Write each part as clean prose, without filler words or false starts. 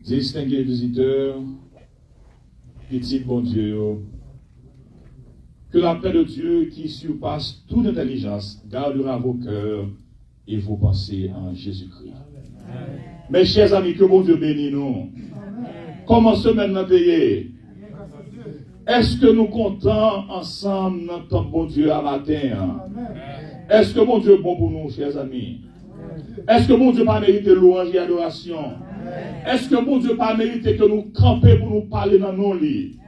Distingués visiteurs, petit bon Dieu, que la paix de Dieu qui surpasse toute intelligence gardera vos cœurs et vos pensées en Jésus-Christ. Mes chers amis, que bon Dieu bénisse nous. Commençons maintenant à payer. Est-ce que nous comptons ensemble notre bon Dieu à matin? Est-ce que bon Dieu est bon pour nous, chers amis? Est-ce que bon Dieu pas mérité louange et adoration? Est-ce que bon Dieu pas mérité que nous campions pour nous parler dans nos lits?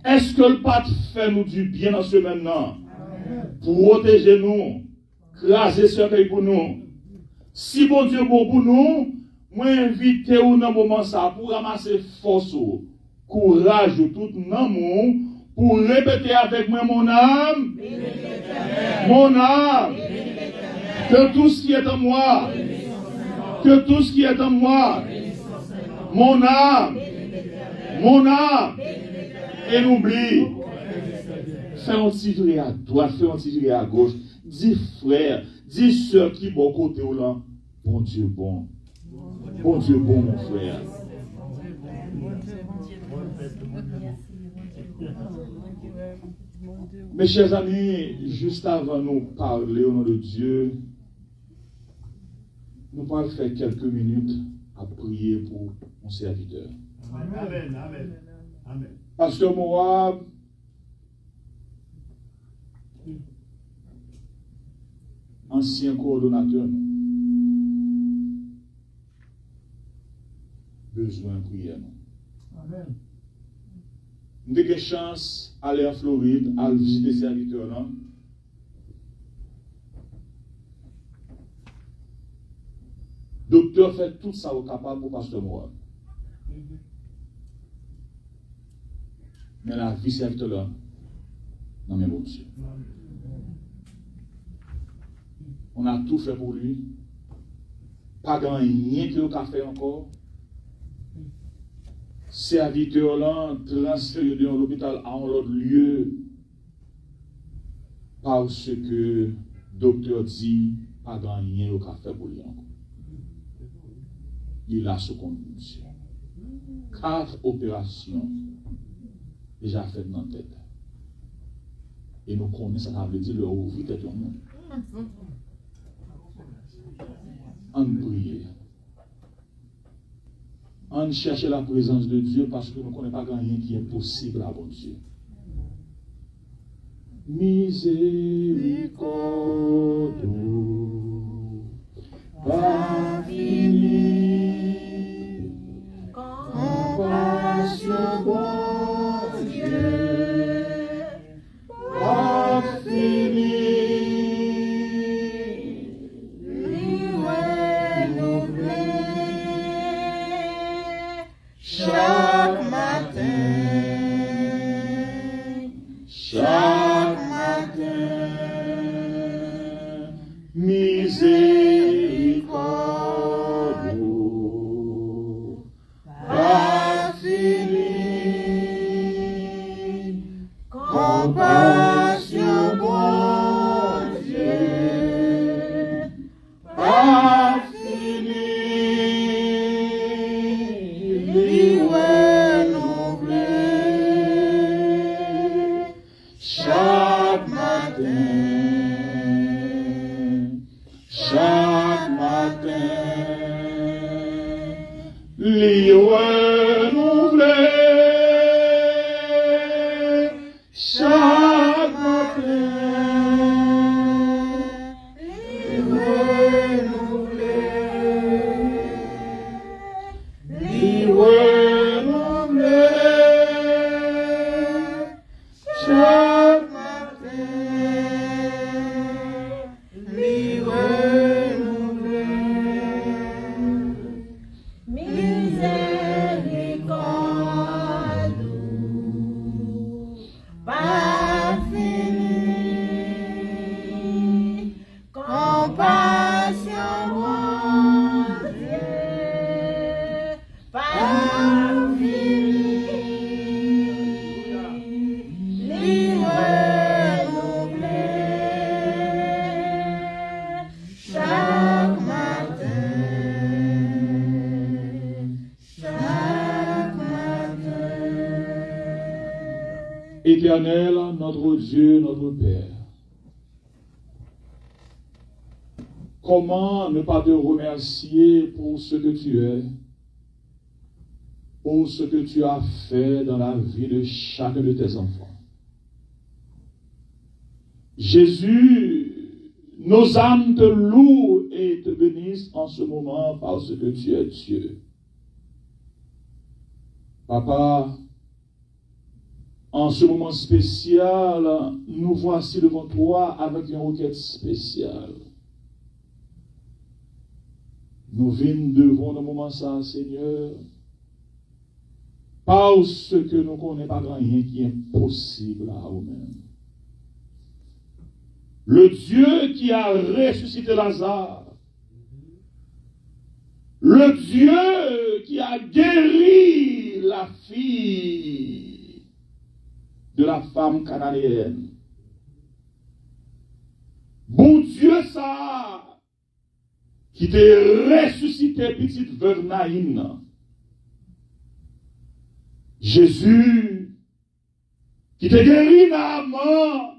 Est-ce que le Père fait nous du bien dans ce maintenant? Protéger nous, craser ce pays pour nous. Si bon Dieu est bon pour nous, moi invite ou dans moment ça pour ramasser force, courage, tout amour, pour répéter avec moi mon âme, que tout ce qui est en moi, mon âme, et n'oublie, fais un petit viré à droite, fais un petit viré à gauche, dis frère, dis soeur qui bon côté ou là, bon Dieu bon mon frère. Mes chers amis, juste avant de nous parler au nom de Dieu, nous allons faire quelques minutes à prier pour mon serviteur. Amen. Pasteur Moab, ancien coordonnateur, besoin de prière. Amen. Nous avons une chance d'aller en Floride, à visiter les serviteurs là. Docteur fait tout ça au capable pour Pasteur Moab. Mais la vie serviteur là, non mais bon Dieu. On a tout fait pour lui. Pas grand rien qu'il a fait encore. Serviteur là, transféré de l'hôpital à un autre lieu. Parce que le docteur dit, pas grand rien qu'il a fait pour lui encore. Il a sous condition. 4 opérations déjà faites dans la tête. Et nous connaissons, ça veut dire, le ouvrir tête au monde. En prier. En chercher la présence de Dieu parce que nous ne connaissons pas grand rien qui est possible à bon Dieu. Miséricorde, pas fini, compassion, bon Dieu, pas fini. Miséricorde. Éternel, notre Dieu, notre Père, comment ne pas te remercier pour ce que tu es, pour ce que tu as fait dans la vie de chacun de tes enfants. Jésus, nos âmes te louent et te bénissent en ce moment parce que tu es Dieu. Papa, en ce moment spécial, nous voici devant toi avec une requête spéciale. Nous venons devant le moment ça, Seigneur, parce que nous ne connaissons pas rien qui est impossible à nous-mêmes. Le Dieu qui a ressuscité Lazare, le Dieu qui a guéri la fille de la femme cananéenne. Bon Dieu ça, qui t'a ressuscité petite veuve Naïm. Jésus, qui t'a guéri Naaman.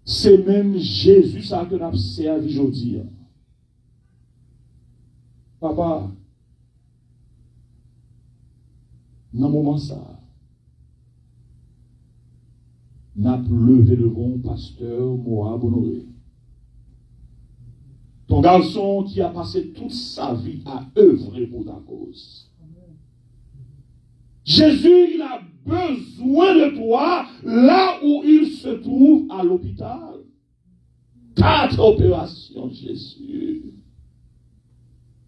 C'est même Jésus ça que nous avons servi aujourd'hui. Papa, dans le moment ça, nous avons levé devant pasteur Moab Honoré. Ton garçon qui a passé toute sa vie à œuvrer pour ta cause. Jésus, il a besoin de toi là où il se trouve à l'hôpital. 4 opérations, Jésus.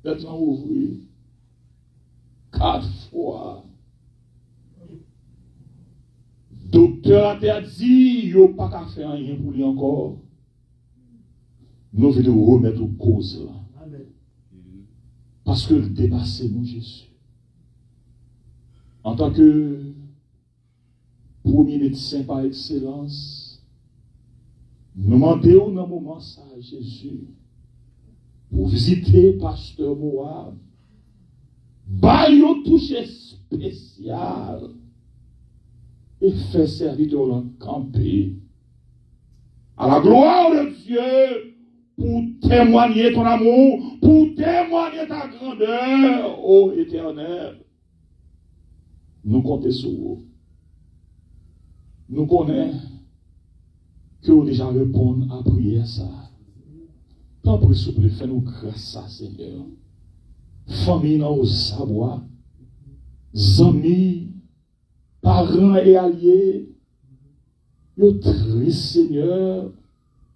Maintenant ouvrir 4 fois. Docteur a dit, il n'y a pas qu'à faire rien pour lui encore. Nous venons remettre aux causes là. Parce que le dépasser nous, Jésus. En tant que premier médecin par excellence, nous demandons dans le moment ça, Jésus, pour visiter pasteur Moab, baillons toucher spécial et faire serviteur l'en camper à la gloire de Dieu pour témoigner ton amour, pour témoigner ta grandeur, ô Éternel. Nous comptons sur vous. Nous connaissons que vous déjà répondez à prière ça. Tant pis, s'il vous plaît, fais-nous grâce ça, Seigneur. Famille dans au savoir, amis, parents et alliés, yo triste, Seigneur,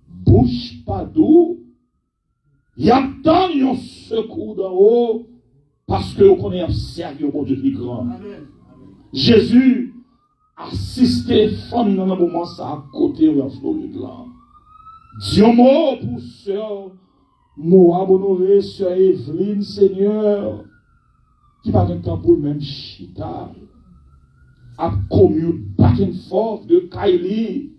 bouche pas d'eau, y a tant un secours d'en haut, parce que vous connaissez servi au bon Dieu plus grand. Amen. Jésus assistait famille dans un moment ça à côté ou en Floride là. Dis un mot pour sœur Moab Honoré, sœur Evelyne, Seigneur, qui par un temps pour le même chita, a commu back and forth de Kylie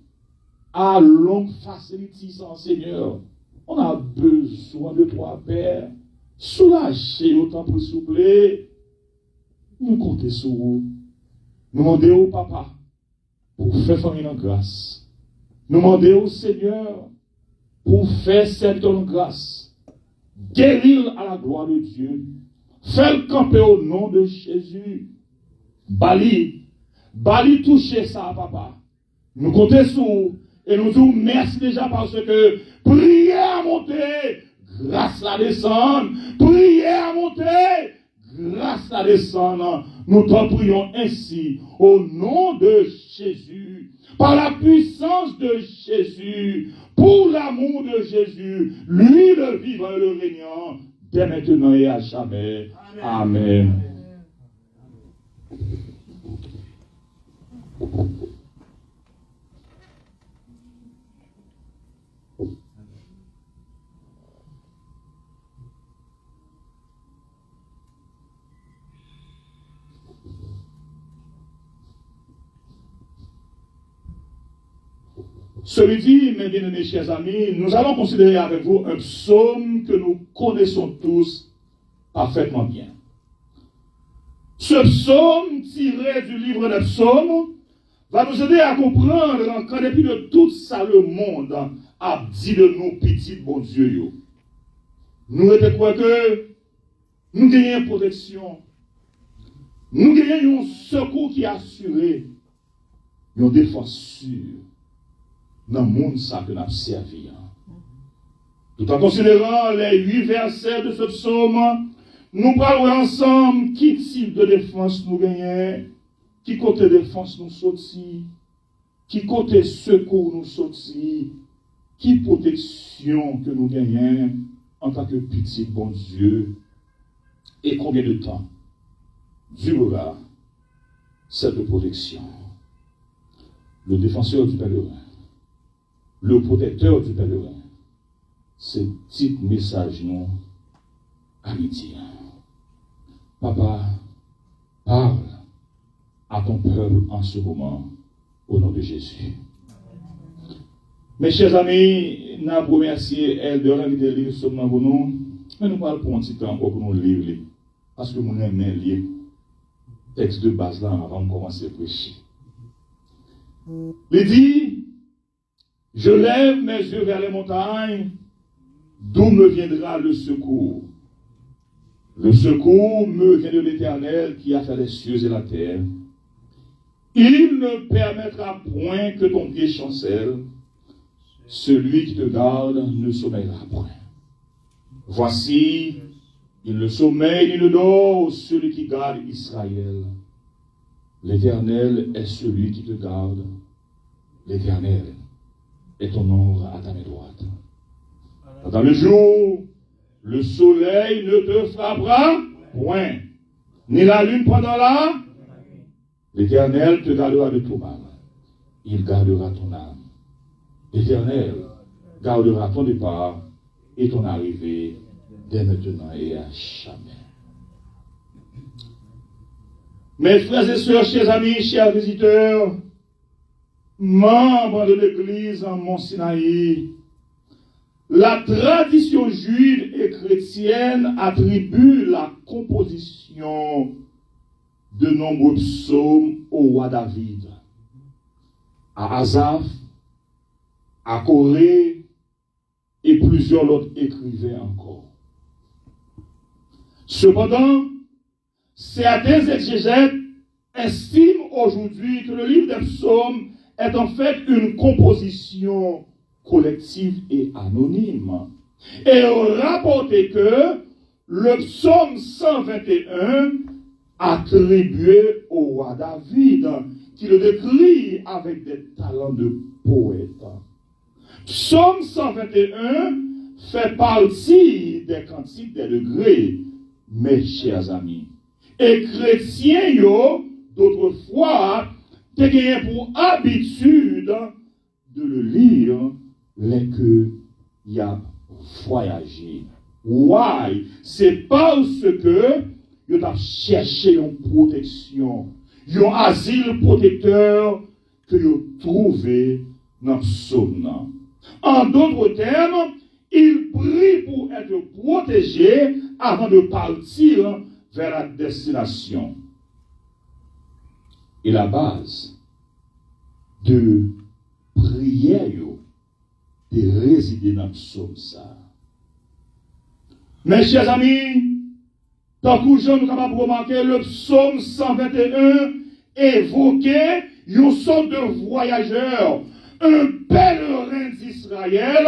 à longue facility sans Seigneur. On a besoin de toi, Père. Soulagez autant pour souffler. Nous comptons sur vous. Nous demandons au Papa pour faire famille en grâce. Nous demandons au Seigneur pour faire cette en grâce. Guérir à la gloire de Dieu. Faire camper au nom de Jésus. Bali toucher ça, Papa. Nous comptons sur vous. Et nous disons merci déjà parce que prière à monter, grâce à descendre. Prière à monter, grâce à descendre. Nous t'en prions ainsi au nom de Jésus, par la puissance de Jésus, pour l'amour de Jésus, lui le vivant et le régnant, dès maintenant et à jamais. Amen. Ce midi, mes bien-aimés chers amis, nous allons considérer avec vous un psaume que nous connaissons tous parfaitement bien. Ce psaume tiré du livre des psaumes va nous aider à comprendre qu'en dépit de tout ça, le monde a dit de nous, petit bon Dieu, yo. Nous était quoi que nous gagnons protection, nous gagnons un secours qui est assuré, une défense sûre dans le monde ça que nous avons servi. Tout en considérant les 8 versets de ce psaume, nous parlons ensemble qui type de défense nous gagnons, qui côté défense nous sortit, qui côté secours nous sortit, qui protection que nous gagnons en tant que petit bon Dieu, et combien de temps durera cette protection. Le défenseur du pèlerin, le protecteur du pèlerin, c'est petit message non à midi. Papa, parle à ton peuple en ce moment, au nom de Jésus. Mes chers amis, nous avons remercié Elder de lire ce moment pour nous, mais nous parlons pour un petit temps encore pour nous lire, parce que nous aimons lire le texte de base là avant de commencer à prêcher. Il dit, je lève mes yeux vers les montagnes, d'où me viendra le secours. Le secours me vient de l'Éternel qui a fait les cieux et la terre. Il ne permettra point que ton pied chancelle. Celui qui te garde ne sommeillera point. Voici, il ne sommeille ni ne dort celui qui garde Israël. L'Éternel est celui qui te garde. L'Éternel est ton ombre à ta main droite. Dans le jour, le soleil ne te frappera point, ni la lune pendant la. L'Éternel te gardera de tout mal. Il gardera ton âme. L'Éternel gardera ton départ et ton arrivée dès maintenant et à jamais. Mes frères et sœurs, chers amis, chers visiteurs, membres de l'Église en Mont-Sinaï, la tradition juive et chrétienne attribue la composition de nombreux psaumes au roi David, à Asaph, à Corée et plusieurs autres écrivains encore. Cependant, certains exégètes estiment aujourd'hui que le livre des psaumes est en fait une composition collective et anonyme. Et rapporté que le psaume 121 attribué au roi David, qui le décrit avec des talents de poète. Psaume 121 fait partie des cantiques des degrés, mes chers amis. Et chrétiens, d'autrefois, t'es gagné pour habitude de le lire, les que y a voyagé. Why? C'est parce que ils ont cherché une protection, un asile protecteur que ils ont trouvé dans ce psaume. En d'autres termes, ils prient pour être protégés avant de partir vers la destination. Et la base de prière de résider dans le psaume ça. Mes chers amis, tant que nous sommes capables de remarquer, le psaume 121 évoquait une sorte de voyageur, un pèlerin d'Israël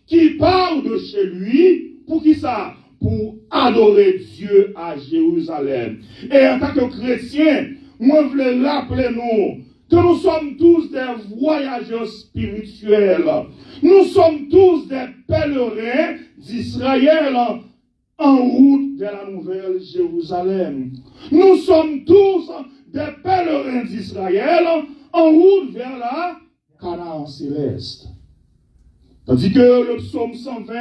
qui part de chez lui, pour qui ça? Pour adorer Dieu à Jérusalem. Et en tant que chrétien, moi je voulais rappeler nous que nous sommes tous des voyageurs spirituels. Nous sommes tous des pèlerins d'Israël en route vers la nouvelle Jérusalem. Nous sommes tous des pèlerins d'Israël en route vers la Canaan céleste. Tandis que le psaume 120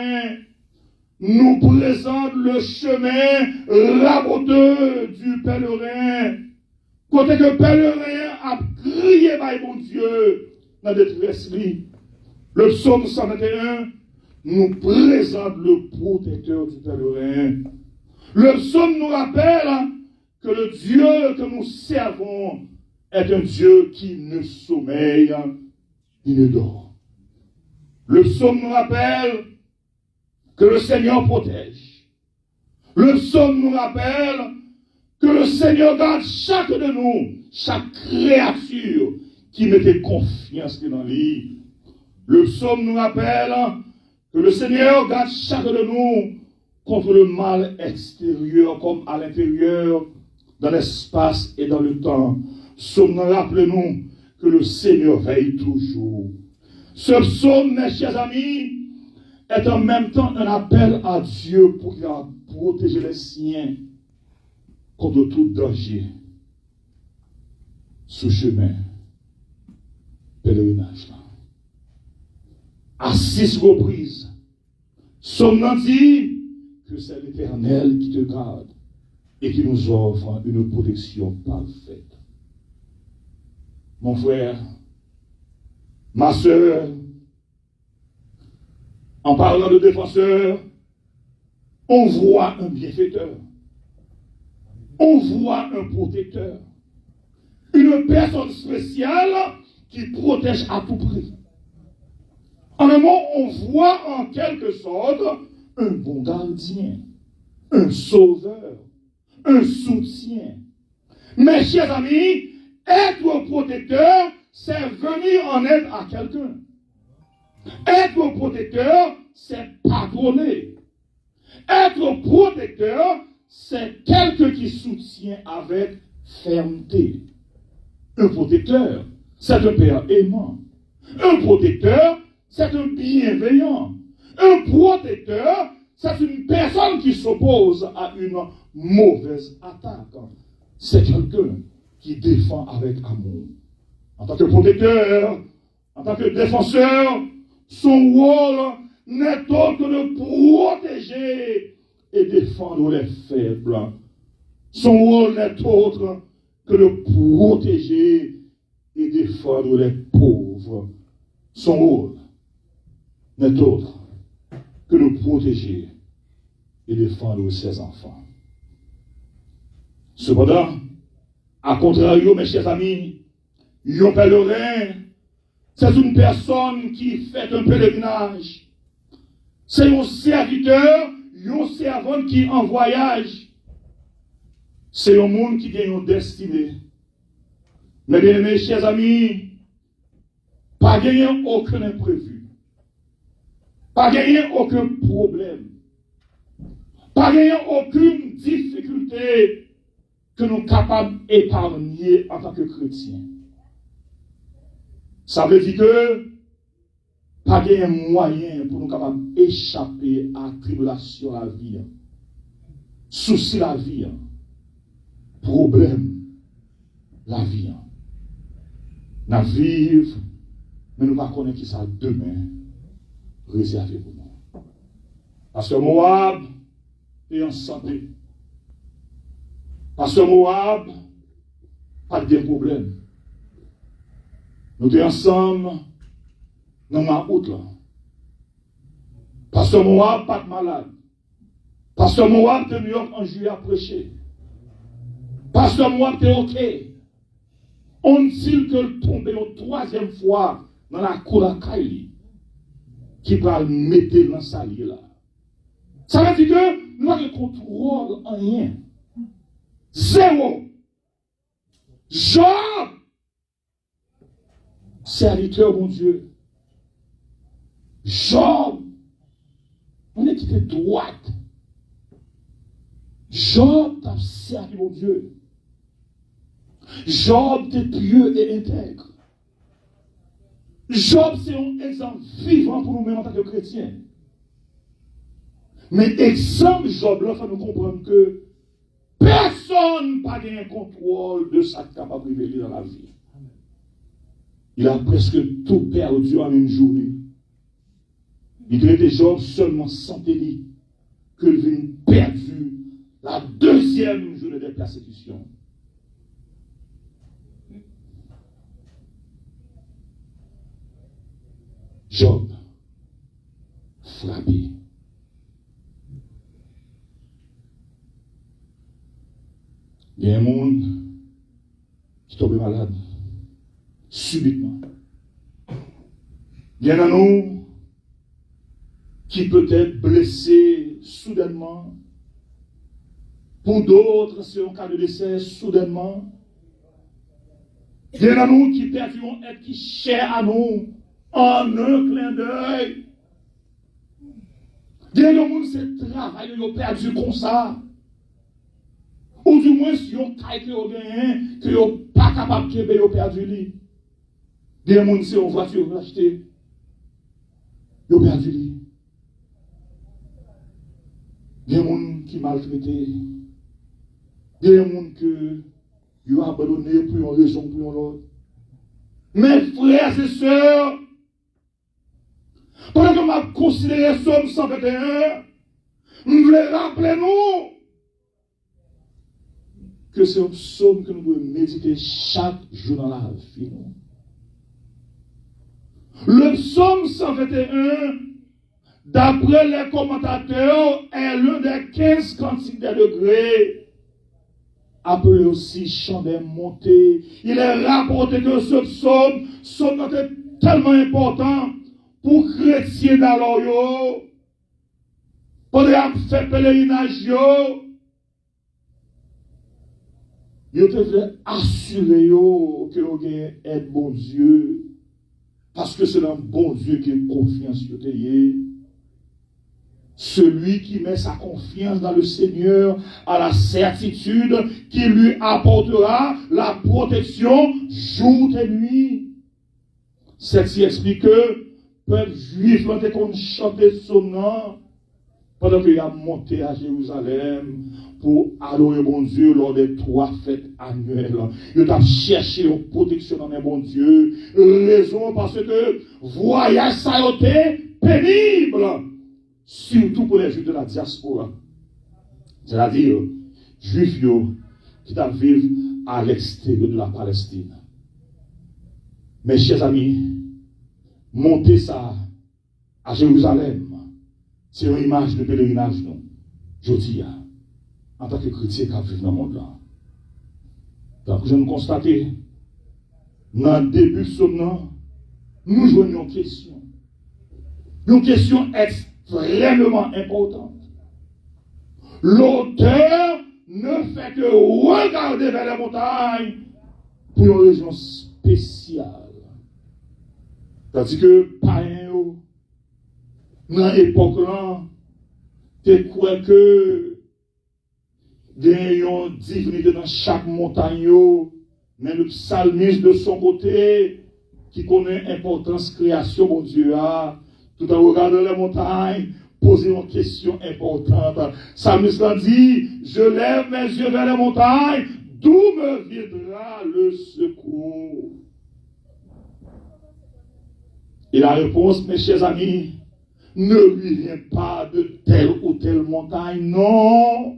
nous présente le chemin raboteux du pèlerin. Côté que le pèlerin a crié par mon Dieu dans la détresse. Le psaume 121 nous présente le protecteur du pèlerin. Le psaume nous rappelle que le Dieu que nous servons est un Dieu qui ne sommeille, il ne dort. Le psaume nous rappelle que le Seigneur protège. Le psaume nous rappelle que le Seigneur garde chaque de nous, chaque créature qui mettait confiance dans lui. Le psaume nous rappelle que le Seigneur garde chaque de nous contre le mal extérieur comme à l'intérieur, dans l'espace et dans le temps. Psaume nous rappelle-nous que le Seigneur veille toujours. Ce psaume, mes chers amis, est en même temps un appel à Dieu pour protéger les siens contre tout danger. Ce chemin, pèlerinage là. À 6 reprises, Psaume dit que c'est l'Éternel qui te garde et qui nous offre une protection parfaite. Mon frère, ma soeur, en parlant de défenseur, on voit un bienfaiteur. On voit un protecteur. Une personne spéciale qui protège à tout prix. En un mot, on voit en quelque sorte un bon gardien, un sauveur, un soutien. Mes chers amis, être protecteur, c'est venir en aide à quelqu'un. Être protecteur, c'est pardonner. Être protecteur, c'est quelqu'un qui soutient avec fermeté. Un protecteur, c'est un père aimant. Un protecteur, c'est un bienveillant. Un protecteur, c'est une personne qui s'oppose à une mauvaise attaque. C'est quelqu'un qui défend avec amour. En tant que protecteur, en tant que défenseur, son rôle n'est autre que de protéger et défendre les faibles. Son rôle n'est autre que de protéger et défendre les pauvres. Son rôle n'est autre que de protéger et défendre ses enfants. Cependant, à contrario, mes chers amis, un pèlerin, c'est une personne qui fait un pèlerinage. C'est un serviteur, un servant qui en voyage. C'est un monde qui a une destinée. Mais bien, mes chers amis, pas gagner aucun imprévu. Pas gagner aucun problème. Pas gagner aucune difficulté que nous sommes capables d'épargner en tant que chrétiens. Ça veut dire que pas de moyen pour nous capables d'échapper à la tribulation la vie, souci la vie, problème la vie. Nous vivons, mais nous ne connaissons pas qui ça demain réservé pour nous. Parce que Moab est en santé. Parce que Moab pas de problème. Nous sommes ensemble dans ma route là. Parce que Moab pas de malade. Parce que Moab est New York en juillet à prêcher. Parce que Moab est OK. On dit que le tomber une troisième fois dans la cour à Kaili qui va le mettre dans sa lit là. Ça veut dire que nous avons le contrôle en rien. Zéro. Job, serviteur mon Dieu. Job, on est quitté droite. Job t'a servi mon Dieu. Job était pieux et intègre. Job, c'est un exemple vivant pour nous-mêmes en tant que chrétiens. Mais exemple, Job, là, il faut nous comprendre que personne n'a pas de contrôle de sa capacité dans la vie. Il a presque tout perdu en une journée. Il était Job seulement santé qu'il vient perdu la deuxième journée de persécution. Job, frappé. Il y a un monde qui tombe malade, subitement. Il y en a nous qui peut être blessé soudainement. Pour d'autres, c'est un cas de décès soudainement. Il y en a nous qui perdons être qui cher à nous en un clin d'œil. Il y en a nous, c'est travail, ils ont perdu comme ça. Ou du moins, si on caille que vous gagnez, que vous n'êtes pas capable de payer, vous perdu lui. Il y a des gens, c'est une voiture, vous l'achetez. Vous perdu lui. Il y a des gens qui maltraités. Il y a des gens que vous avez abandonné pour une raison, pour une autre. Mes frères et sœurs, pendant que je considéré Somme 121, je voulais rappeler nous que c'est un psaume que nous devons méditer chaque jour dans la vie. Le psaume 121, d'après les commentateurs, est l'un des 15 cantiques des degrés, appelé aussi chant des montées. Il est rapporté que ce psaume est tellement important pour les chrétiens d'alors, pour les faire pèlerinage, ils devaient assurer que vous avez aide bon Dieu, parce que c'est un bon Dieu qui est confiance. Celui qui met sa confiance dans le Seigneur a la certitude qu'il lui apportera la protection jour et nuit. Ceci explique que le peuple juif était qu'on chantait son nom pendant qu'il a monté à Jérusalem pour adorer mon Dieu lors des 3 fêtes annuelles. Il a cherché une protection dans les bon Dieu. Raison parce que voyage ça a été pénible. Surtout pour les Juifs de la diaspora. C'est-à-dire, Juifs qui vivent à l'extérieur de la Palestine. Mes chers amis, monter ça à Jérusalem, c'est une image de pèlerinage, non? Je dis, en tant que chrétien qui vit dans le monde là. Donc, je me constate, dans le début de ce moment, nous jouons une question. Une question extrêmement importante. L'auteur ne fait que regarder vers la montagne pour une raison spéciale. C'est-à-dire que, païen, dans l'époque là, tu crois que il y a une divinité dans chaque montagne, mais le psalmiste de son côté, qui connaît l'importance création, mon Dieu, tout en regardant les montagnes, poser une question importante. Psalmiste dit, je lève mes yeux vers les montagnes, d'où me viendra le secours? Et la réponse, mes chers amis, ne lui vient pas de telle ou telle montagne, non.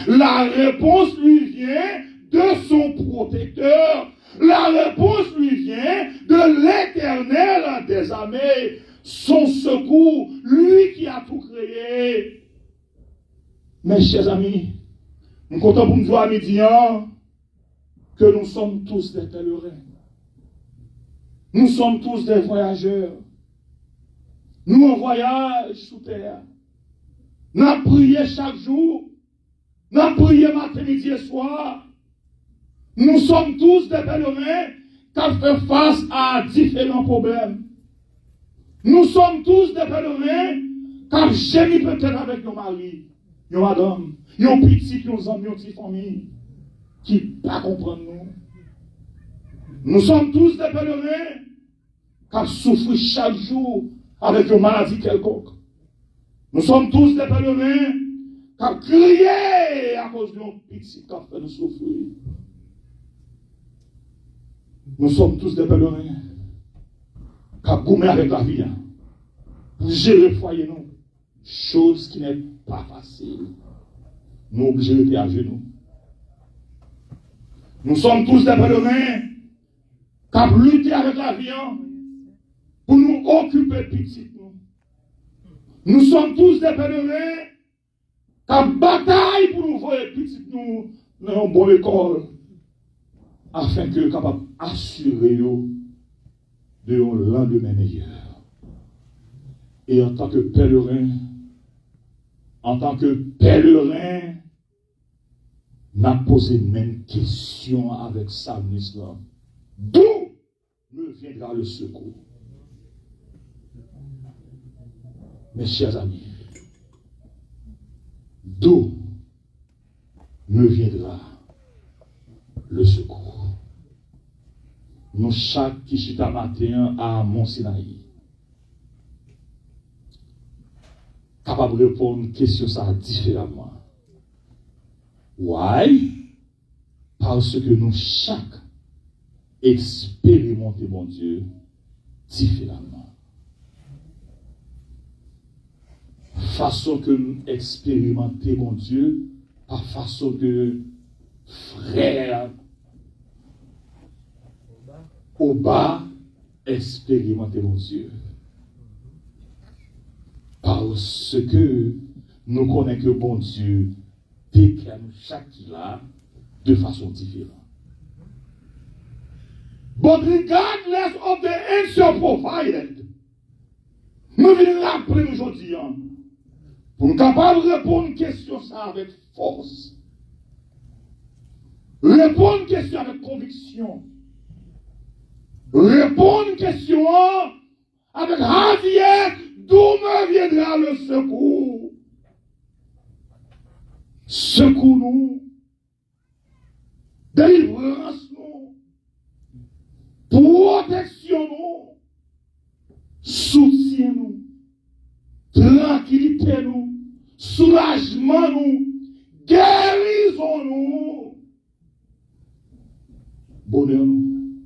La réponse lui vient de son protecteur. La réponse lui vient de l'Éternel des armées, son secours, lui qui a tout créé. Mes chers amis, nous comptons pour nous dire à midi que nous sommes tous des pèlerins. Nous sommes tous des voyageurs. Nous en voyage sous terre. Nous avons prié chaque jour. Nous avons prié matin, midi et soir. Nous sommes tous des pèlerins qui ont fait face à différents problèmes. Nous sommes tous des pèlerins qui ont gémi peut-être avec nos maris, nos madame, nos petits, nos amis, nos petites familles, qui ne pas comprendre nous. Nous sommes tous des pèlerins qui ont souffert chaque jour avec une maladie quelconque. Nous sommes tous des pèlerins qui ont crié à cause d'un petit qui a fait nous souffrir. Nous sommes tous des pèlerins qui ont gommé avec la vie pour gérer le foyer, nous. Chose qui n'est pas facile. Nous obligés d'être à genoux. Nous sommes tous des pèlerins qui ont lutté avec la vie pour nous occuper petit. Nous sommes tous des pèlerins qui ont bataille pour nous voir petits nous dans une bonne école, afin que capable d'assurer de un lendemain meilleur. Et en tant que pèlerin, n'a posé même question avec Psalmiste là. D'où me viendra le secours? Mes chers amis, d'où me viendra le secours? Nous chaque qui chita matin à Mont Sinaï, capable de répondre à une question ça différemment. Why? Parce que nous chaque expérimentons mon Dieu différemment. Façon que nous expérimentons mon Dieu, par façon que frère au bas expérimenter mon Dieu. Parce que nous connaissons que bon Dieu déclare chaque là de façon différente. But regardless of the answer provided, nous venons rappeler aujourd'hui, pour nous capables de répondre à une question ça avec force. Répondre à une question avec conviction. Répondre à une question avec hardiesse, d'où me viendra le secours? Secours-nous, délivrance-nous, protection-nous, soutien-nous, tranquillité-nous, soulagement-nous, guérison-nous, bonheur-nous,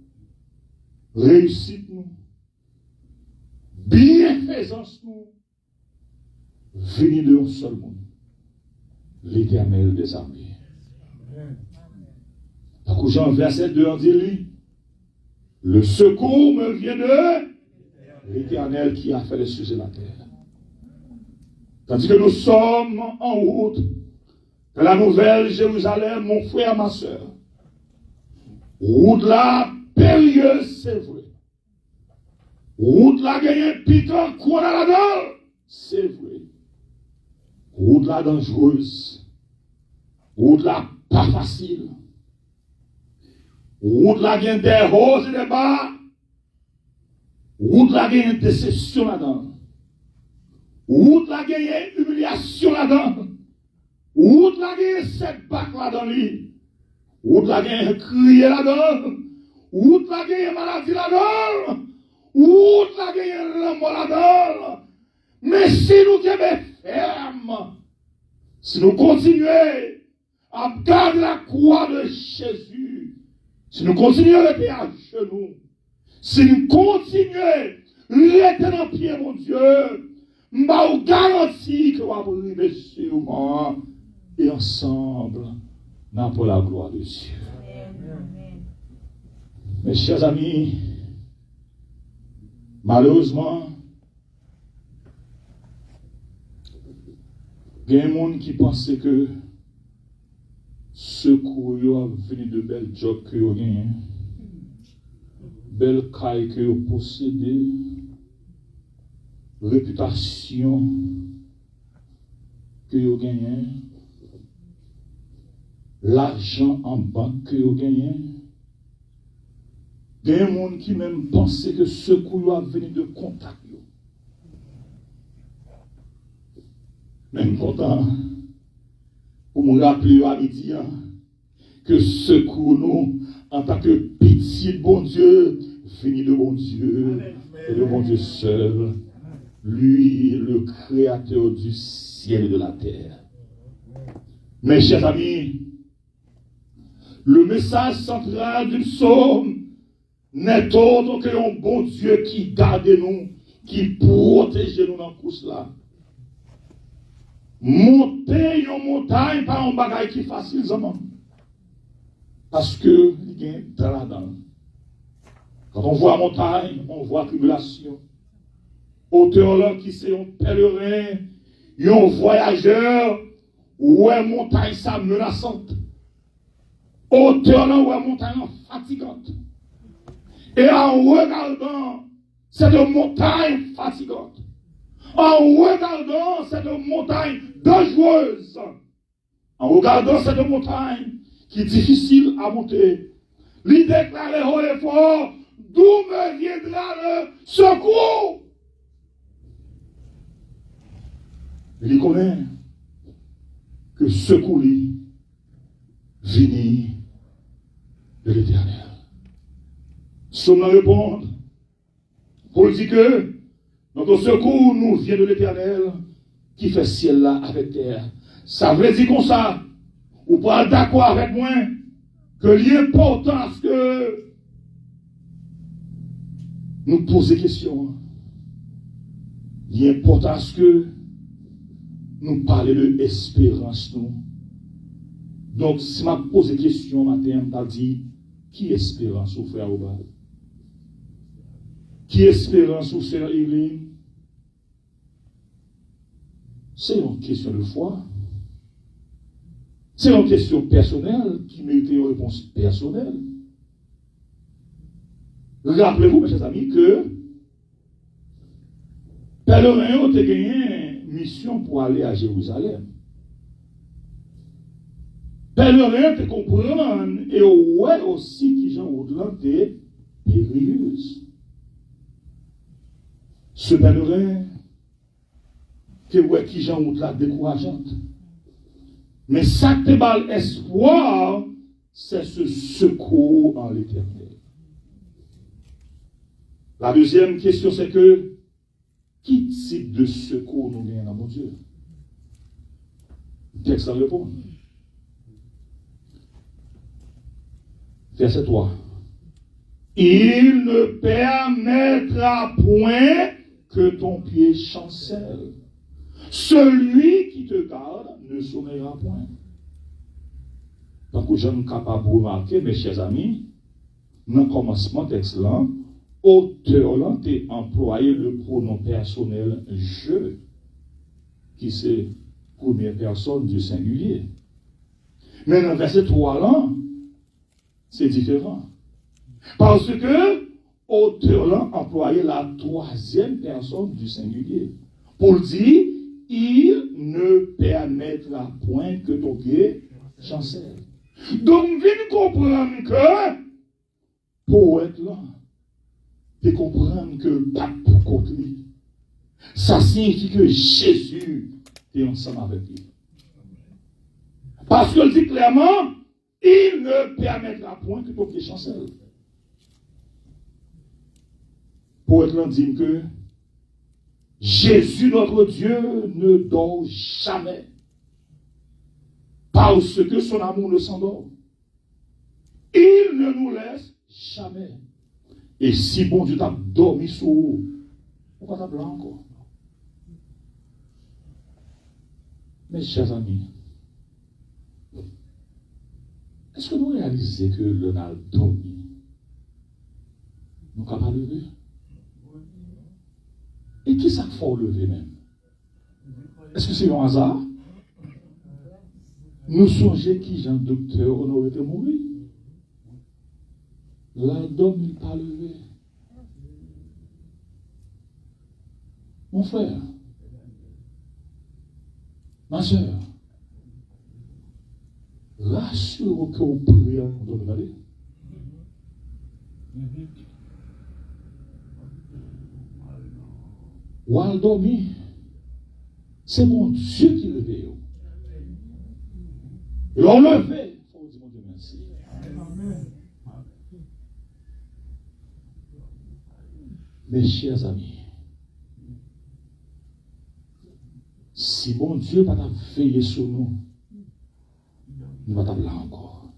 réussite-nous, bienfaisance-nous, venez de un seul monde, l'Éternel des armées. Donc, Jean verset 2, on dit lui, le secours me vient de l'Éternel qui a fait les cieux et la terre. Tandis que nous sommes en route de la nouvelle Jérusalem, mon frère, ma soeur. Route là, périlleuse, c'est vrai. Route là, gagne piquant, quoi dans la dalle, c'est vrai. Route là, dangereuse. Route là, pas facile. Route là, gagne des hauts et des bas. Route là, gagne une déception là-dedans. Route là, gagne une humiliation là-dedans. Route là, gagne setback là-dedans. Route là, gagne crier là-dedans. Route là, gagne maladie là-dedans. Route là, gagne l'amour là-dedans. Mais si nous sommes fermes, si nous continuons à garder la croix de Jésus, si nous continuons à rester à genoux, si nous continuons à rester dans le pied, mon Dieu, je vous garantis que nous allons arriver sûrement et ensemble dans pour la gloire de Dieu. Amen. Mes chers amis, malheureusement, il y a des gens qui pensent que secours a venu de belles jobs que vous avez, belles cailles que vous possédez, réputation que vous gagnez, l'argent en banque que vous gagnez. Il y a des gens qui même pensent que secours a venu de contact. Même content pour me rappeler à midi que secours nous en tant que pitié de bon Dieu, fini de bon Dieu, et de bon Dieu seul, lui le créateur du ciel et de la terre. Mes chers amis, le message central du psaume n'est autre que un bon Dieu qui garde nous, qui protège nous dans tout cela. Monter une montagne par un bagage qui est facile, parce que il y a dans la dent. Quand on voit montagne, on voit tribulation. Auteur là qui c'est un pèlerin, un voyageur, ouais montagne ça menaçante. Hauteur là, ouais montagne fatigante. Et en regardant cette montagne fatigante, en regardant cette montagne dangereuse, en regardant cette montagne qui est difficile à monter, il déclarait haut et fort, d'où me viendra le secours? Il connaît que secours lui vient de l'Éternel. Somme répondre pour dire que notre secours nous vient de l'Éternel qui fait ciel là avec terre. Ça veut dire comme ça, ou pas d'accord avec moi, que l'importance que nous posons des questions, l'importance que nous parlons de espérance nous. Donc, si je pose des questions matin, je dit, qui espérance au frère Obal? Qui espérance au frère Eileen? C'est une question de foi. C'est une question personnelle qui mérite une réponse personnelle. Rappelez-vous, mes chers amis, que pèlerins ont gagné une mission pour aller à Jérusalem. Pèlerins te comprennent et ouais aussi qui Jean au-delà est périlleuse. Ce pèlerin que ouais qui Jean au-delà décourageante. Mais ça te balle espoir, c'est ce secours en l'Éternel. La deuxième question, c'est que qui type de secours nous gagnons dans mon Dieu? Le texte en répond. Verset 3. Il ne permettra point que ton pied chancelle. Celui qui te garde ne sommeillera point. Donc, je suis capable de remarquer, mes chers amis, dans le commencement texte là, auteur là, t'es employé le pronom personnel je, qui c'est première personne du singulier. Mais dans le verset 3 là, c'est différent. Parce que auteur là employé la troisième personne du singulier. Pour dire, il ne permettra point que ton pied chancelle. Donc, viens comprendre que, pour être là, tu comprends que pas pour contre lui. Ça signifie que Jésus est ensemble avec lui. Parce qu'il dit clairement, il ne permettra point que ton pied chancelle. Pour être là, dit que Jésus, notre Dieu, ne dort jamais. Parce que son amour ne s'endort. Il ne nous laisse jamais. Et si bon Dieu t'a dormi sur vous, pourquoi t'as blanc encore? Mes chers amis, est-ce que nous réalisons que l'on a dormi? Nous ne pouvons pas lever? Et qui ça faut lever même? Est-ce que c'est un hasard? Nous songeons qui, Jean docteur, on aurait été mourir. Là, l'homme n'est pas levé. Mon frère, ma soeur, rassure que vous priez en de regarder. Ou à dormir, c'est mon Dieu qui réveille. Et on le fait. Il faut dire mon Dieu merci. Mes chers amis, si mon Dieu va veiller sur nous, nous va là encore.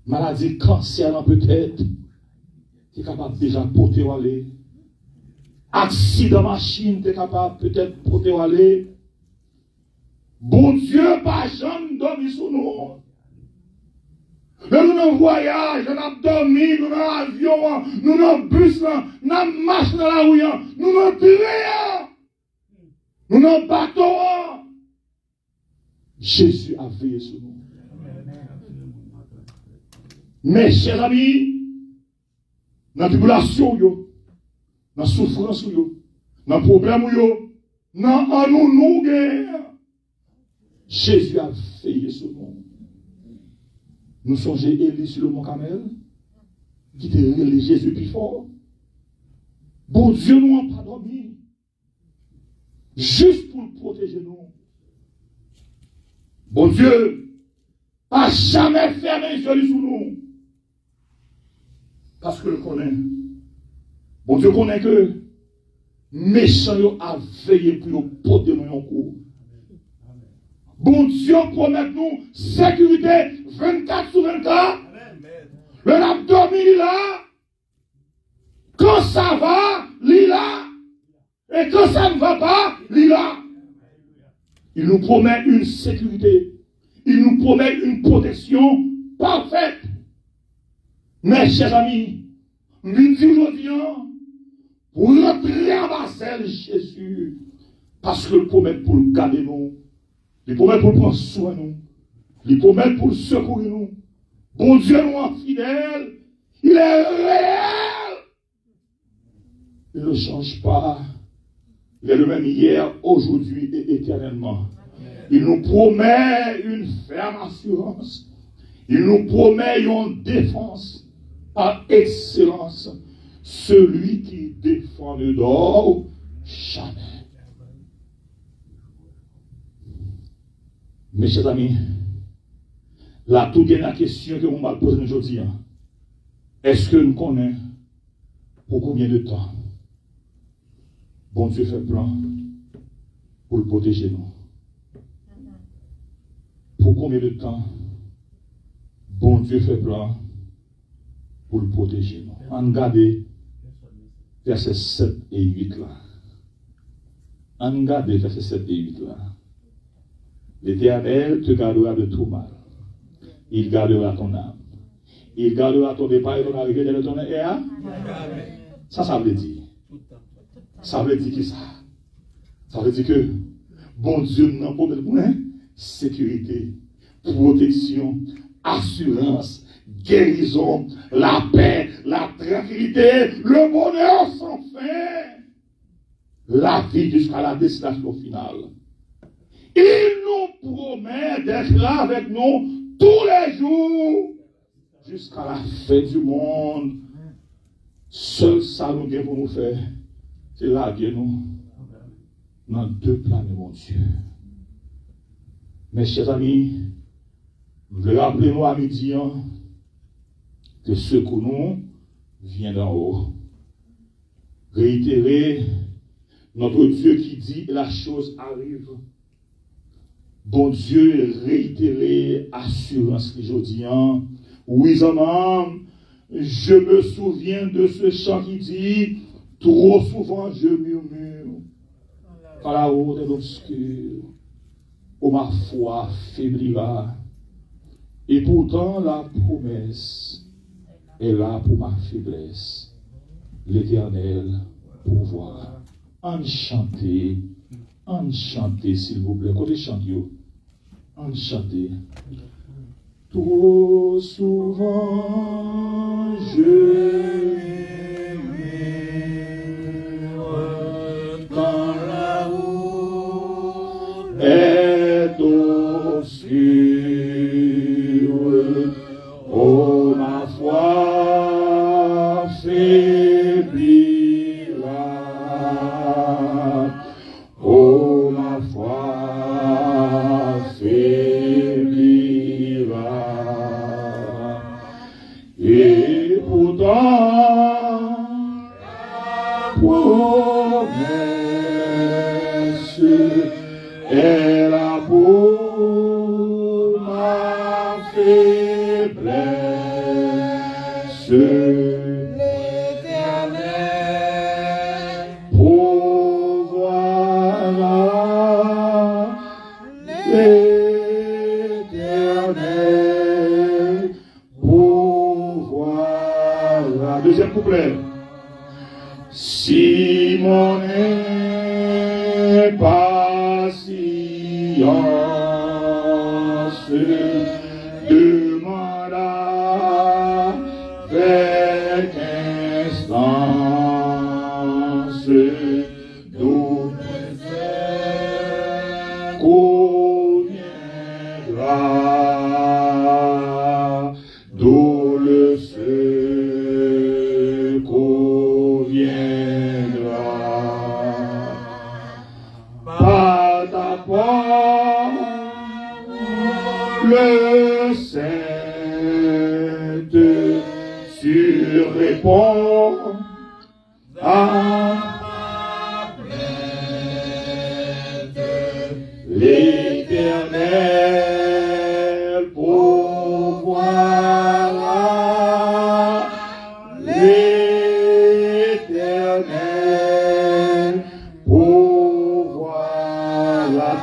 Maladie, cancer, peut-être, tu es capable déjà de porter ou aller. Accident machine, tu es capable peut-être de porter ou aller. Bon Dieu, pas jamais dormi sur nous. Nous avons voyage, nous avons dormi, nous avons avion, nous avons bus, nous avons marché dans la rue, nous avons train, nous avons bateau. Jésus a veillé sur nous. Mes chers amis, dans la tribulation, dans la souffrance, dans le problème, dans nous, Jésus a veillé sur nous. Nous songeons Élie sur le mont Carmel, qui était relé Jésus plus fort. Bon Dieu nous a pas dormi. Juste pour protéger nous. Bon Dieu n'a jamais fermé les yeux sur nous. Parce que le connaît. Bon Dieu connaît que méchant a veillé pour nous porter nous en cours. Bon Dieu promet nous sécurité 24 sur 24. Le l'a dormi là. Quand ça va, il là. Et quand ça ne va pas, il là. Il nous promet une sécurité. Il nous promet une protection parfaite. Mes chers amis, nous disons aujourd'hui, pour rentrer en Marseille Jésus, parce que le promet pour le garder nous, il promet pour prendre soin de nous, il promet pour secourir nous. Bon Dieu nous est fidèle, il est réel. Il ne change pas. Il est le même hier, aujourd'hui et éternellement. Il nous promet une ferme assurance. Il nous promet une défense par excellence. Celui qui défend ne dort jamais. Mes chers amis, la toute dernière question que vous m'avez posée aujourd'hui, est-ce que nous connaissons pour combien de temps bon Dieu fait plan pour le protéger nous? Pour combien de temps bon Dieu fait plan pour le protéger nous? On regarde versets 7 et 8 là. On regarde versets 7 et 8 là. L'Éternel te gardera de tout mal. Il gardera ton âme. Il gardera ton départ et ton arrivée de ton âme. Ça veut dire. Ça veut dire que ça. Ça veut dire que bon Dieu n'a pas besoin sécurité, protection, assurance, guérison, la paix, la tranquillité, le bonheur sans fin, la vie jusqu'à la destination finale. Il nous promet d'être là avec nous tous les jours jusqu'à la fin du monde. Seul ça nous devons nous faire, c'est larguer nous dans deux plans de mon Dieu. Mes chers amis, rappelez-nous à midi que ce que nous vient d'en haut. Réitérer notre Dieu qui dit la chose arrive. Bon Dieu, réitérer assurance que je dis. Oui, maman, je me souviens de ce chant qui dit trop souvent je murmure quand la route est obscure. Oh, ma foi faiblira. Et pourtant, la promesse est là pour ma faiblesse. L'Éternel pourvoira. Enchantez, s'il vous plaît. Côté chantez, enchantez. Trop souvent, je murmure quand la route est obscure. Oh, ma foi faiblira. Oh, ma foi faiblira. Et pourtant, la promesse est là pour ma faiblesse. L'Éternel pourvoira. L'Éternel pourvoira. Deuxième couplet. Si mon impatience demanda avec instance d'où conviendra, d'où le secours viendra. Par ta parole sainte, tu réponds à l'Éternel pourvoira, l'Éternel pourvoira.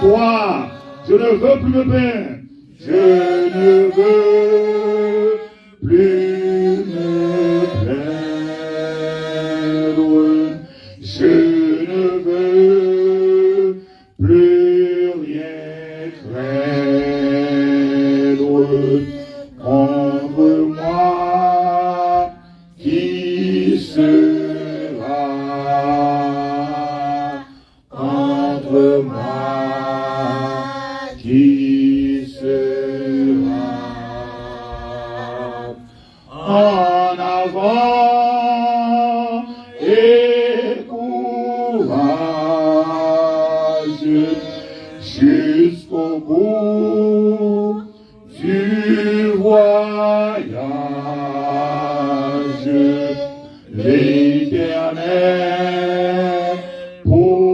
Toi, je ne veux plus me plaindre, je ne veux plus me plaindre, je ne veux plus rien craindre contre moi. Qui sera contre moi? Qui sera en avant et courage jusqu'au bout du voyage. L'Éternel pourvoira,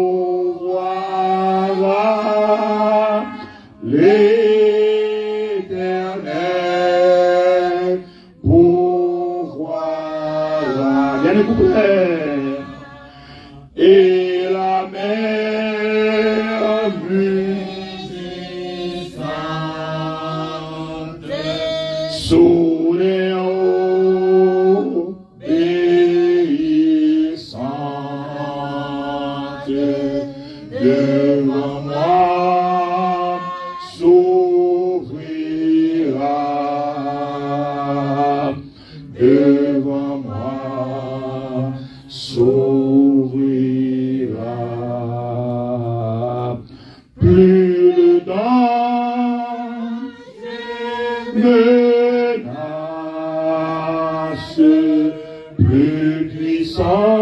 l'Éternel pourvoira. Bien écoutez, et la mer musicante sous les eaux béissantes devant moi s'ouvrira, devant moi s'ouvrira. Plus le danger menace, plus puissant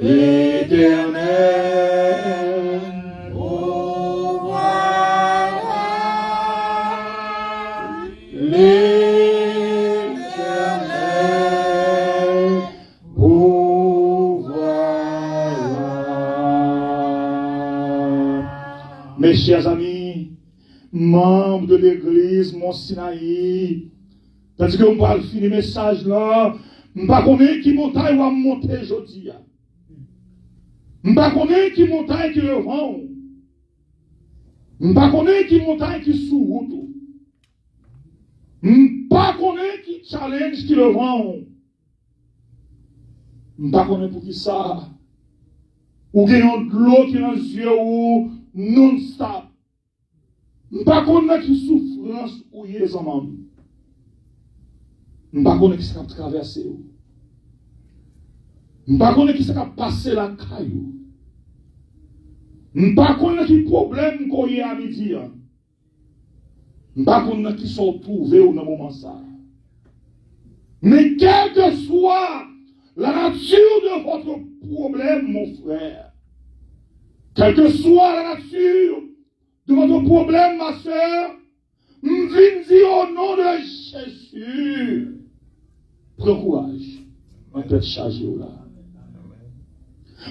l'Éternel pourvoira, l'Éternel pourvoira. Mes chers amis, membres de l'église Mont Sinaï, tandis que on va finir le message là, je ne sais pas qui montagne va monter aujourd'hui. Je ne sais pas qui montagne qui le vend. Je ne sais pas qui montagne qui sous route. Je ne sais pas qui challenge qui le vend. Je ne sais pas pour qui ça. Ou qu'il y a de l'eau qui est dans les yeux ou non-stop. Je ne sais pas qui souffrance ou y est les hommes. Je ne sais pas qui ça traverser. Je ne sais pas qui ça passer la caillou. Je ne sais pas qui problème qu'on y a à midi. Je ne sais pas qui sont trouvés au moment ça. Mais quelle que soit la nature de votre problème, mon frère, quelle que soit la nature de votre problème, ma soeur, je viens dire au nom de Jésus, prends courage, on peut être chargé là.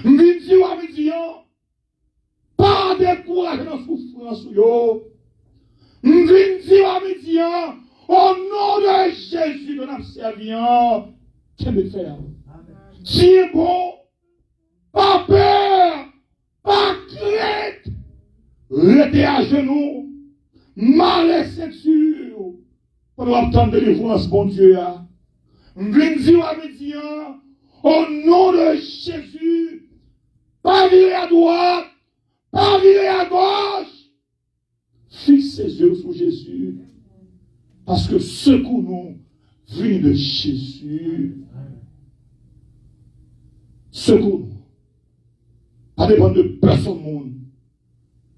Je viens dire à midi, pas décourager dans la souffrance. Je viens dire à midi, au nom de Jésus de notre serviant, qu'est-ce que faire? Tu es bon, pas peur, pas crainte, restez à genoux, mal ceinture, pour obtenir de délivrance, bon Dieu. Je viens dire à midi, au nom de Jésus, pas virer à droite, pas virer à gauche. Fixe ses yeux sur Jésus. Parce que secours nous vient de Jésus. Secours nous. Pas dépendre de personne monde.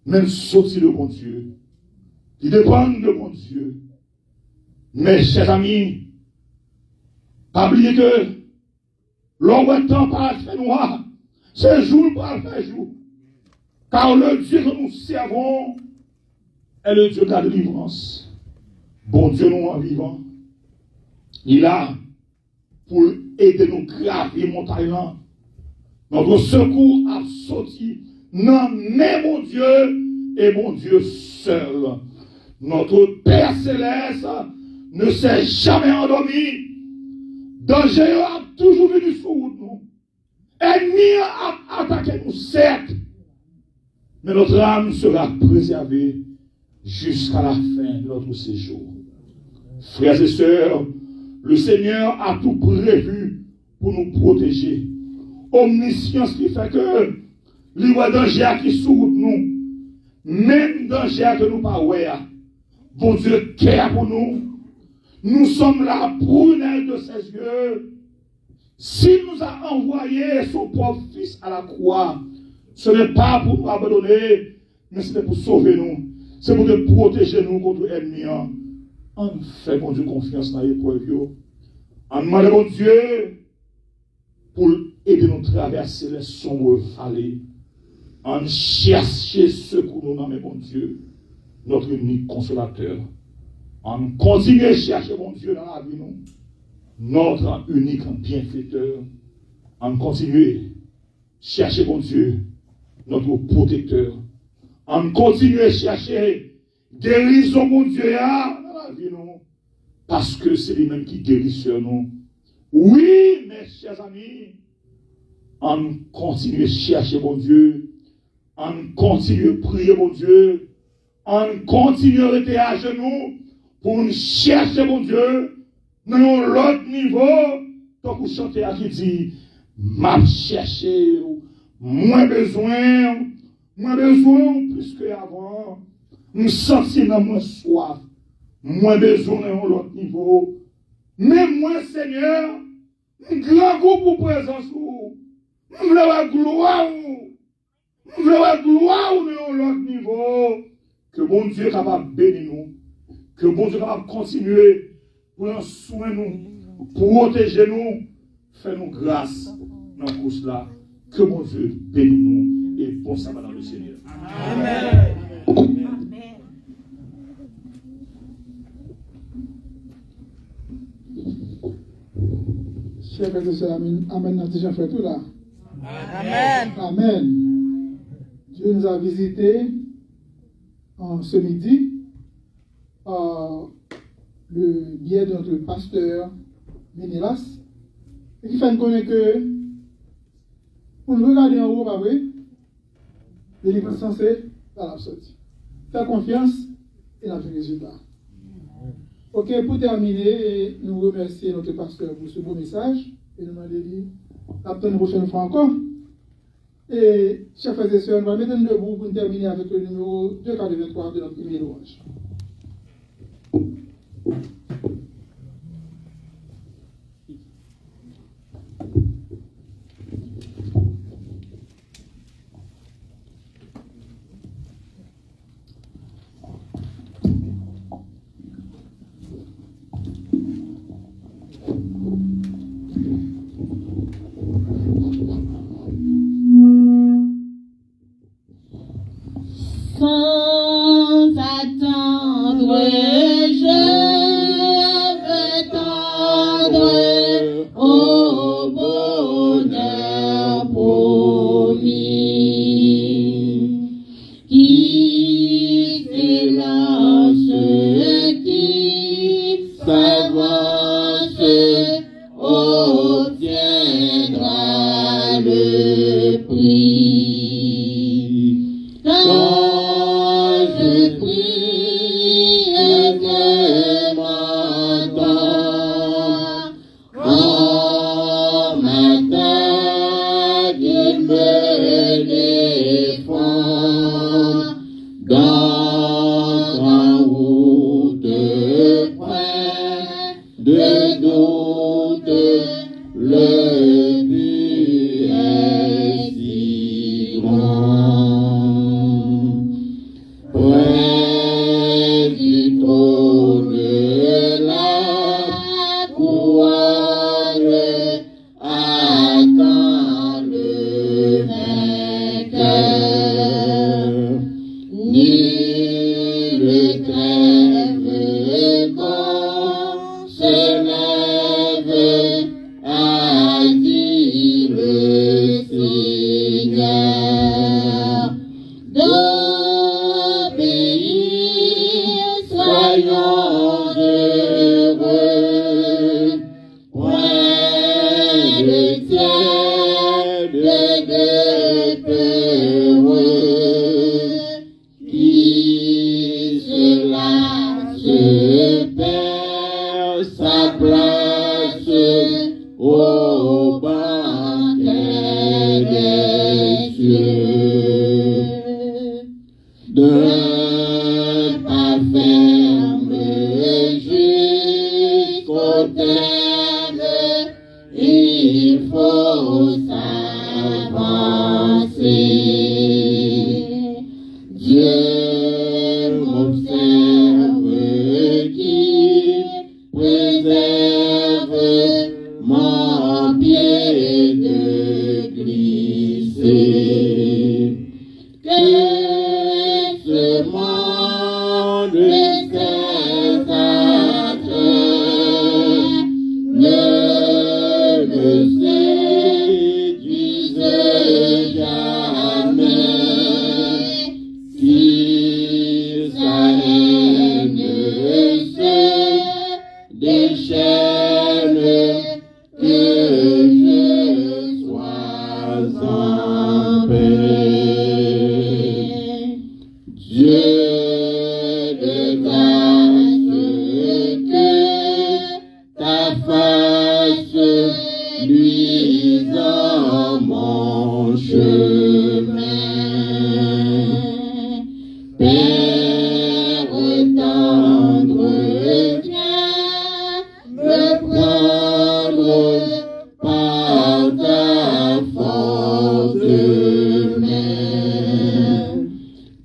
Même sortir de mon Dieu. Il dépend de mon Dieu. Mais chers amis, pas oublier que l'homme est temps par le fait noir. C'est jour par le fait jour. Car le Dieu que nous servons est le Dieu de la délivrance. Bon Dieu nous en vivant. Il est là pour aider nous graver montagne. Notre secours a sorti. Non, mais mon Dieu et mon Dieu seul. Notre Père Céleste ne s'est jamais endormi. Danger a toujours venu sur nous. Ennemi a attaqué nous, certes. Mais notre âme sera préservée jusqu'à la fin de notre séjour. Frères et sœurs, le Seigneur a tout prévu pour nous protéger. Omniscience qui fait que il y a danger qui sous nous, même danger que nous pas ouais. Bon Dieu care pour nous. Nous sommes la prunelle de ses yeux. S'il nous a envoyé son propre fils à la croix, ce n'est pas pour nous abandonner, mais c'est pour sauver nous. C'est pour nous protéger nous contre l'ennemi. On fait, mon Dieu, confiance dans l'épreuve. On demande, mon Dieu, pour aider nous à traverser les sombres vallées. On cherche secours nous dans mon Dieu, notre unique consolateur. On continue à chercher, mon Dieu, dans la vie, nous, notre unique bienfaiteur. On continue à chercher, mon Dieu, notre protecteur. On continue à chercher guérison, mon Dieu, dans la vie, nous, parce que c'est lui-même qui guérit sur nous. Oui, mes chers amis, on continue à chercher, mon Dieu. On continue à prier, mon Dieu. On continue à rester à genoux pour nous chercher, mon Dieu, dans l'autre niveau. Donc, vous chantez à qui dit, m'a cherché, moins besoin plus qu'avant. Nous sentons moins soif, moins besoin dans l'autre niveau. Mais moi, Seigneur, un grand goût pour présence, je veux la gloire, je veux la gloire dans l'autre niveau. Que bon Dieu est capable de bénir nous. Que bon Dieu est capable de continuer pour nous soigner nous, protéger nous, faire nous grâce dans la course là. Que bon Dieu bénisse nous et bon sabbat dans le Seigneur. Amen. Amen. Chers frères et sœurs, amen, déjà fait tout là. Amen. Amen. Dieu nous a visités ce midi le biais de notre pasteur Ménélas, et qui fait nous connaître que pour nous regarder en haut, pas vrai, le livre censé dans la sortie. Faire confiance et la vie résultat. Ok, pour terminer, nous remercions notre pasteur pour ce beau message et nous demandons d'attendre une prochaine fois encore. Et, chers frères et sœurs, on va mettre debout pour terminer avec le numéro 243 de notre hymne louange. Sans attendre, je veux tendre au bonheur promis, qui s'élance, qui s'avance, obtiendra le prix. Quand je prie et défend dans un route près de doute, le but est si grand. Près du trône la couronne attend le vainqueur. Nul trêve qu'on se lève à dire le Seigneur. D'obéir, soyons heureux. Point de tiède, de peureux, qui cela se perd sa place au banquet des cieux. D'un pas ferme jusqu'au terme, il faut s'avancer. Dieu m'observe qui préserve mon pied de glisser. Que ce monde cessâtre ne me séduise jamais, si sa haine se déchaîne, que je sois en paix. Dieu de grâce, que ta face luise en mon chemin. Père tendre, viens me prendre par ta forte main.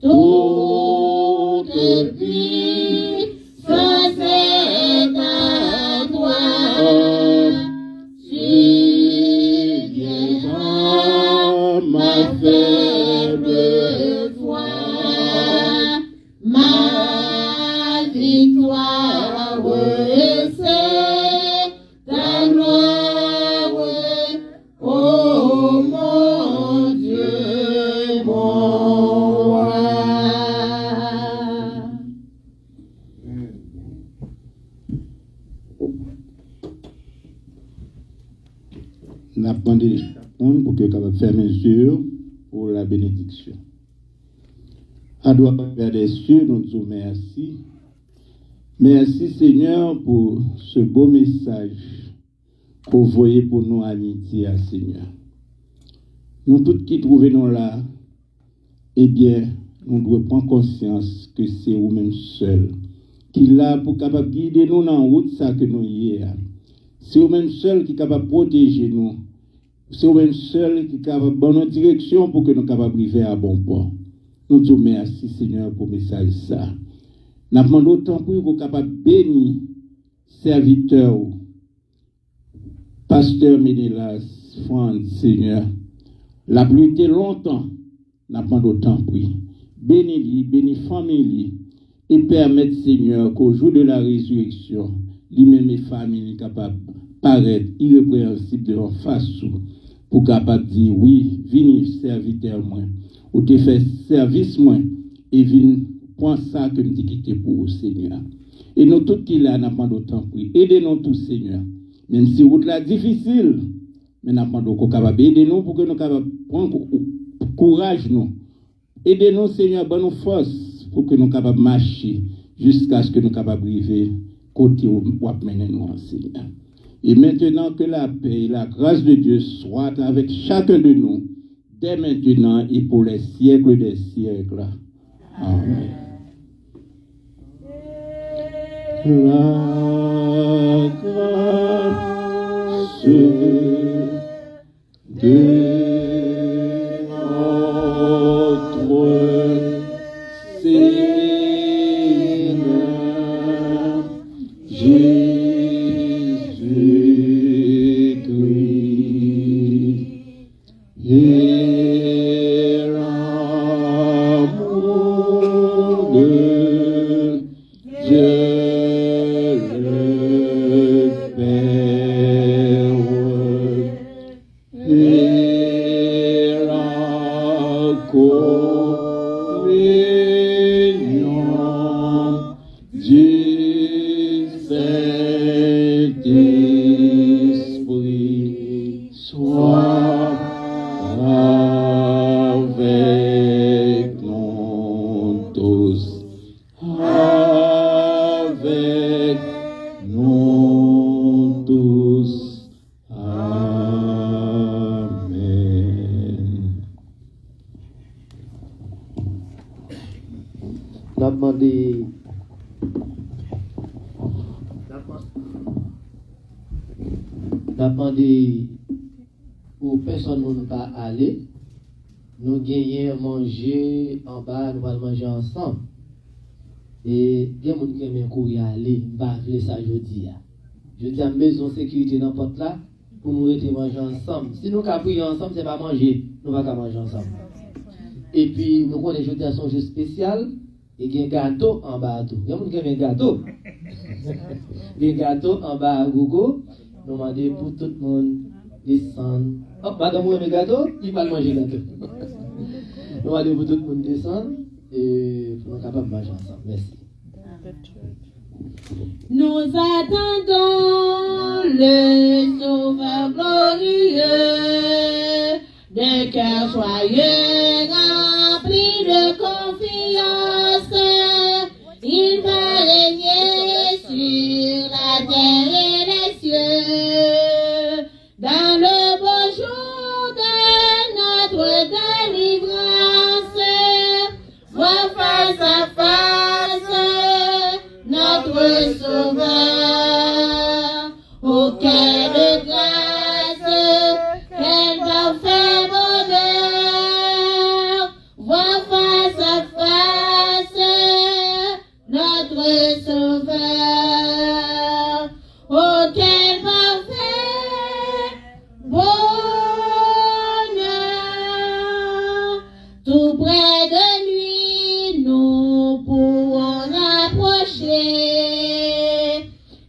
Toute puissance est à toi. Subviens ma faible foi, ma victoire, c'est ta gloire, oh mon Dieu, mon roi. N'a demandé pour que capable faire mesure pour la bénédiction. À droit Père des cieux, nous disons merci. Merci Seigneur pour ce beau message que vous voyez pour nous à midi, Seigneur. Nous tous qui trouvons là, eh bien, nous devons prendre conscience que c'est vous-même seul qui là pour capable guider nous dans la route ça que nous y est. C'est vous-même seul qui est capable de protéger nous. C'est vous-même seul qui est capable de donner une direction pour que nous soyons capables d'arriver à bon port. Nous disons merci Seigneur pour le message ça. Nous demandons autant pour vous capable de bénir serviteurs, pasteur Ménélas, Franz, Seigneur. La pluie était longtemps, nous demandons autant pour bénis-lui, bénis famille et permettre Seigneur qu'au jour de la résurrection, lui-même et famille capables de paraître irrépréhensible devant face pour capable de dire oui, venez serviteur moi, ou te fait service moi, et venez prendre ça que me dit quitter pour vous, Seigneur. Et nous tous qui là, nous demandons autant pour aidez-nous tous, Seigneur. Même si route là difficile, mais nous demandons qu'on capable aider-nous pour que nous capables prendre courage nous. Aidez-nous, Seigneur, bonne force pour que nous capables marcher jusqu'à ce que nous capables arriver côté où nous mener nous, Seigneur. Et maintenant que la paix et la grâce de Dieu soient avec chacun de nous, dès maintenant et pour les siècles des siècles. Amen. La grâce de notre Seigneur Jésus-Christ et l'amour de Dieu le Père et la communion du Saint-Esprit soit avec nous tous. Avec nous tous. Amen. N'a demandé pour personne ne pas aller. Nous gagnons manger en bas, nous allons manger ensemble. Et il y a des gens qui aiment courir aller, pas faire ça aujourd'hui. Je dis à maison sécurité dans porte là pour nous rester manger ensemble. Si nous avons prier ensemble, c'est pas manger, nous ne pouvons pas manger ensemble. Et puis nous connaissons jeudi à son jeu spécial et il y a un gâteau en bas à tout. Il y a des gens qui aiment un gâteau. Il y a un gâteau en bas à gogo. Nous demandons pour tout le monde descendre. Oh, madame, vous aimez le gâteau? Il va manger le gâteau. Nous demandons pour tout le monde descendre et pour nous capables de manger ensemble. Merci. Nous attendons le Sauveur glorieux, de cœur joyeux, rempli de confiance. Il va régner sur la terre et les cieux, dans le beau jour de notre délivrance. Vois face à face notre Sauveur. Oh, quelle grâce, quel parfait bonheur. Vois face à face notre Sauveur. Oh, quel parfait bonheur. Tout près de lui, nous pourrons approcher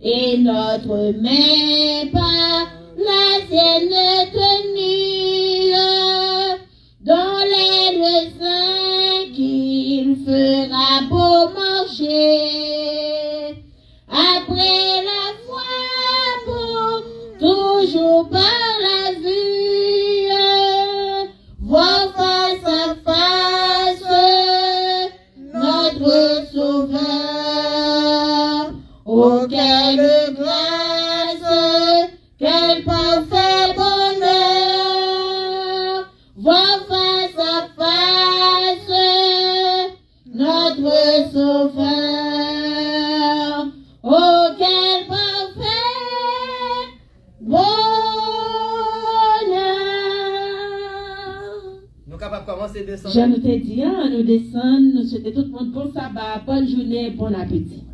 et notre main par la sienne tenue, dans les lieux saints qu'il fera beau marcher. Après la foi, pour toujours par la vue, voir face à face notre Sauveur. Oh, quelle grâce, quel parfait bonheur, voir face à face notre Sauveur. Oh, quel parfait bonheur. Nous sommes capables de commencer à descendre. Je nous t'ai dit, nous descendons, nous souhaitons tout le monde bon sabbat, bonne journée, bon appétit.